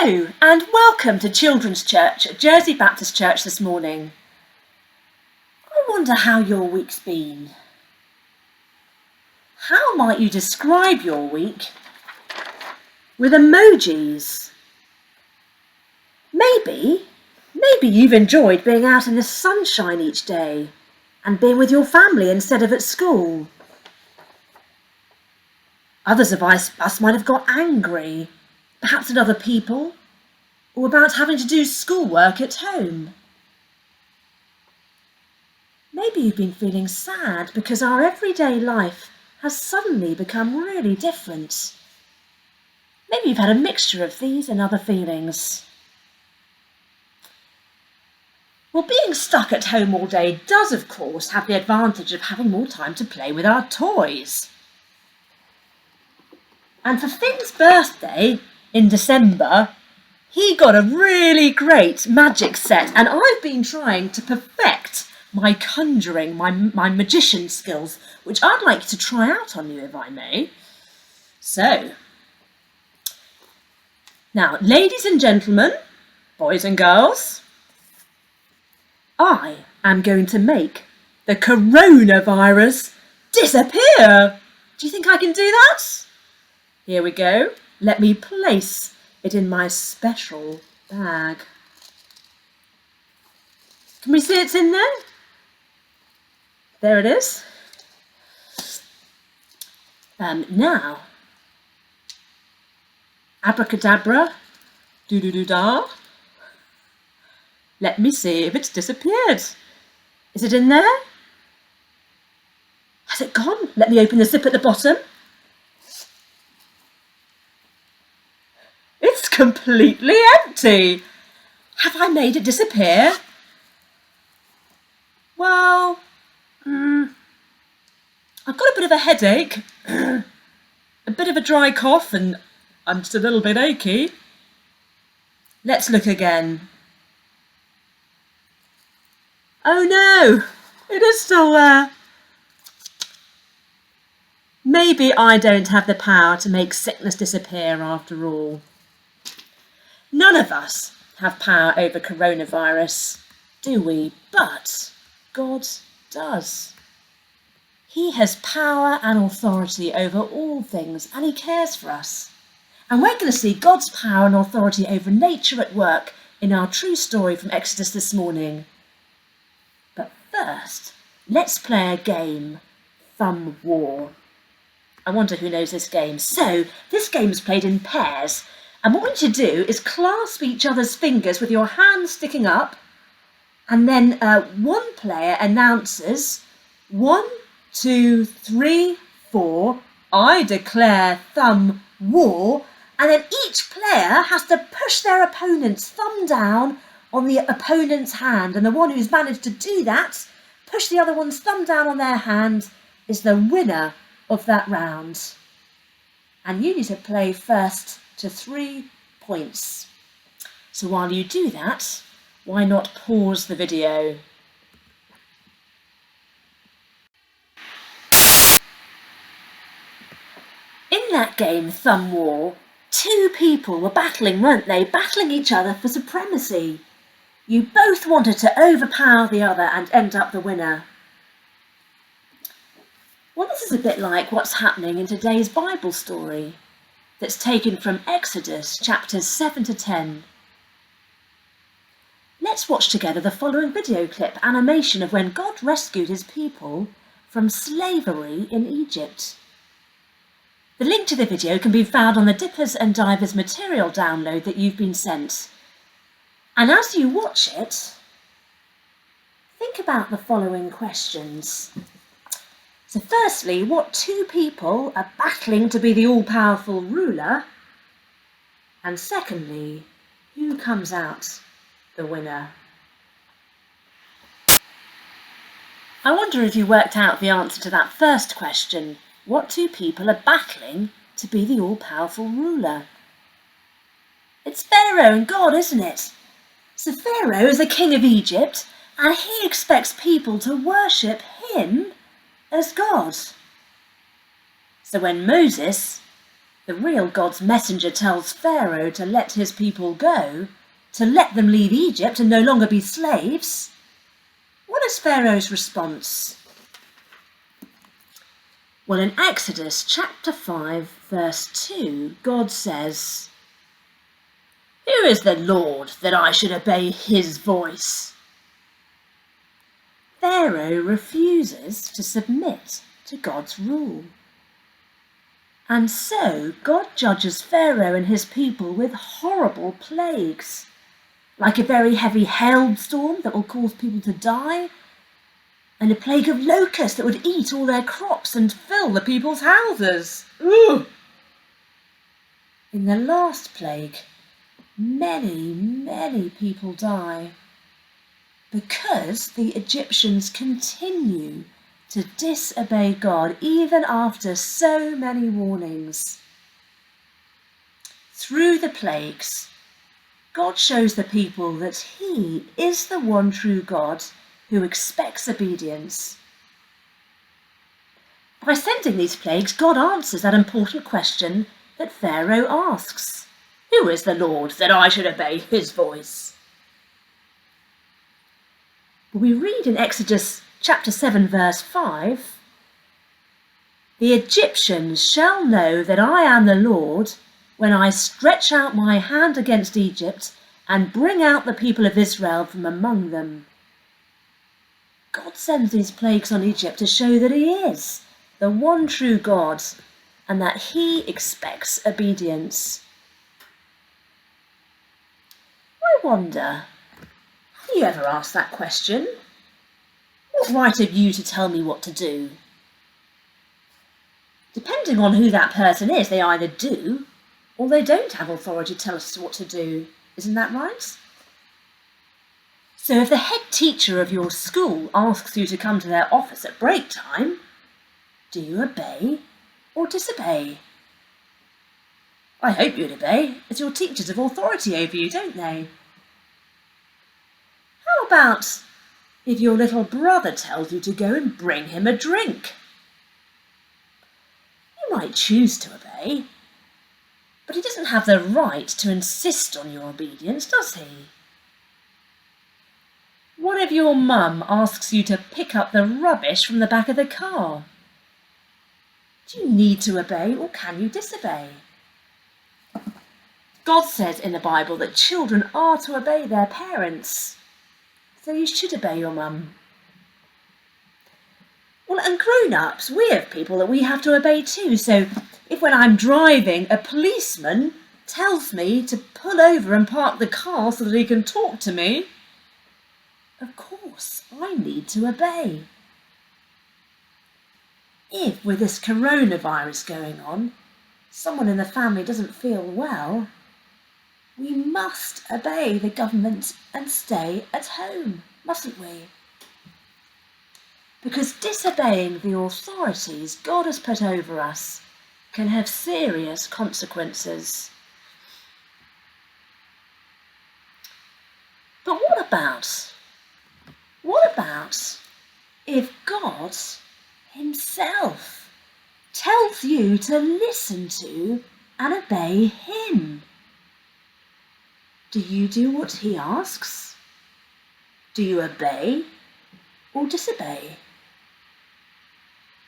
Hello and welcome to Children's Church at Jersey Baptist Church this morning. I wonder how your week's been. How might you describe your week with emojis? Maybe you've enjoyed being out in the sunshine each day and being with your family instead of at school. Others of us might have got angry, perhaps at other people, or about having to do schoolwork at home. Maybe you've been feeling sad because our everyday life has suddenly become really different. Maybe you've had a mixture of these and other feelings. Well, being stuck at home all day does, of course, have the advantage of having more time to play with our toys. And for Finn's birthday in December, he got a really great magic set, and I've been trying to perfect my conjuring, my magician skills, which I'd like to try out on you, if I may. So, now, ladies and gentlemen, boys and girls, I am going to make the coronavirus disappear. Do you think I can do that? Here we go. Let me place it in my special bag. Can we see it's in there? There it is. Now, abracadabra, doo-doo-doo-da. Let me see if it's disappeared. Is it in there? Has it gone? Let me open the zip at the bottom. It's completely empty. Have I made it disappear? Well, I've got a bit of a headache, a bit of a dry cough, and I'm just a little bit achy. Let's look again. Oh no, it is still there. Maybe I don't have the power to make sickness disappear after all. None of us have power over coronavirus, do we? But God does. He has power and authority over all things, and he cares for us. And we're going to see God's power and authority over nature at work in our true story from Exodus this morning. But first, let's play a game, Thumb War. I wonder who knows this game. So, this game is played in pairs. And what we need to do is clasp each other's fingers with your hands sticking up, and then one player announces 1, 2, 3, 4, I declare thumb war, and then each player has to push their opponent's thumb down on the opponent's hand, and the one who's managed to do that, push the other one's thumb down on their hand, is the winner of that round. And you need to play first to 3 points. So while you do that, why not pause the video? In that game, Thumb War, 2 people were battling, weren't they? Battling each other for supremacy. You both wanted to overpower the other and end up the winner. Well, this is a bit like what's happening in today's Bible story that's taken from Exodus chapters 7 to 10. Let's watch together the following video clip animation of when God rescued his people from slavery in Egypt. The link to the video can be found on the Dippers and Divers material download that you've been sent. And as you watch it, think about the following questions. So firstly, what 2 people are battling to be the all-powerful ruler? And secondly, who comes out the winner? I wonder if you worked out the answer to that first question. What 2 people are battling to be the all-powerful ruler? It's Pharaoh and God, isn't it? So Pharaoh is the king of Egypt, and he expects people to worship him as God. So when Moses, The real God's messenger tells Pharaoh to let his people go, to let them leave Egypt and no longer be slaves. What is Pharaoh's response? Well, in Exodus chapter 5, verse 2, God says, "Who is the Lord that I should obey his voice?" Pharaoh refuses to submit to God's rule. And so God judges Pharaoh and his people with horrible plagues, like a very heavy hailstorm that will cause people to die, and a plague of locusts that would eat all their crops and fill the people's houses. Ooh! In the last plague, many people die because the Egyptians continue to disobey God even after so many warnings. Through the plagues, God shows the people that he is the one true God who expects obedience. By sending these plagues, God answers that important question that Pharaoh asks. Who is the Lord that I should obey his voice? We read in Exodus chapter 7, verse 5, "The Egyptians shall know that I am the Lord when I stretch out my hand against Egypt and bring out the people of Israel from among them." God sends these plagues on Egypt to show that he is the one true God and that he expects obedience. I wonder, have you ever asked that question? What right have you to tell me what to do? Depending on who that person is, they either do or they don't have authority to tell us what to do. Isn't that right? So if the head teacher of your school asks you to come to their office at break time, do you obey or disobey? I hope you'd obey, as your teachers have authority over you, don't they? How about if your little brother tells you to go and bring him a drink? You might choose to obey, but he doesn't have the right to insist on your obedience, does he? What if your mum asks you to pick up the rubbish from the back of the car? Do you need to obey or can you disobey? God says in the Bible that children are to obey their parents, so you should obey your mum. Well, and grown-ups, we have people that we have to obey too, so if when I'm driving a policeman tells me to pull over and park the car so that he can talk to me, of course I need to obey. If with this coronavirus going on, someone in the family doesn't feel well, we must obey the government and stay at home, mustn't we? Because disobeying the authorities God has put over us can have serious consequences. But what about if God himself tells you to listen to and obey him? Do you do what he asks? Do you obey or disobey?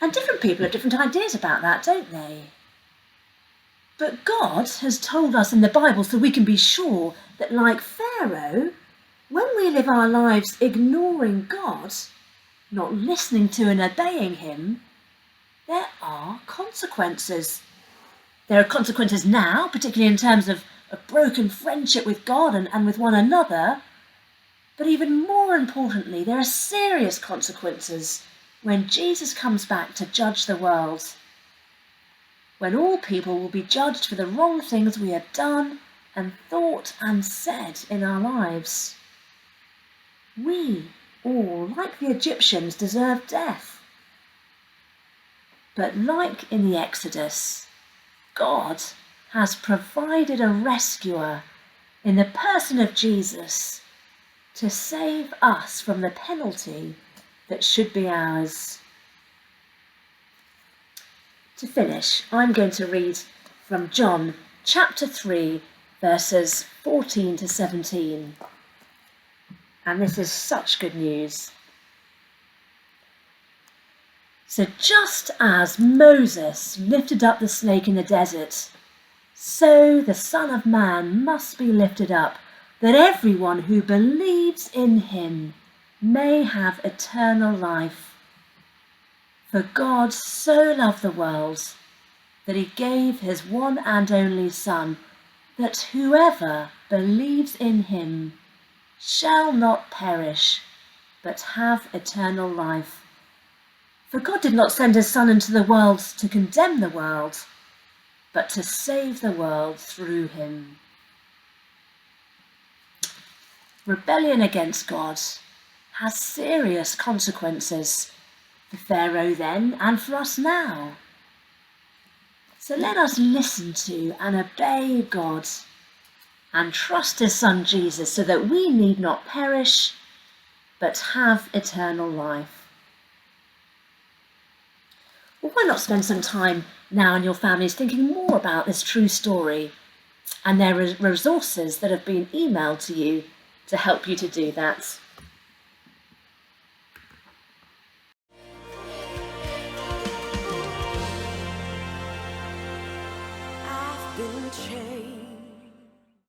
And different people have different ideas about that, don't they? But God has told us in the Bible so we can be sure that, like Pharaoh, when we live our lives ignoring God, not listening to and obeying him, there are consequences. There are consequences now, particularly in terms of a broken friendship with God and with one another. But even more importantly, there are serious consequences when Jesus comes back to judge the world. When all people will be judged for the wrong things we have done and thought and said in our lives. We all, like the Egyptians, deserve death. But like in the Exodus, God has provided a rescuer in the person of Jesus to save us from the penalty that should be ours. To finish, I'm going to read from John chapter 3, verses 14 to 17. And this is such good news. So just as Moses lifted up the snake in the desert, so the Son of Man must be lifted up, that everyone who believes in him may have eternal life. For God so loved the world that he gave his one and only Son, that whoever believes in him shall not perish, but have eternal life. For God did not send his Son into the world to condemn the world, but to save the world through him. Rebellion against God has serious consequences for Pharaoh then and for us now. So let us listen to and obey God and trust his Son Jesus so that we need not perish but have eternal life. Well, why not spend some time now and your families thinking more about this true story, and there are resources that have been emailed to you to help you to do that.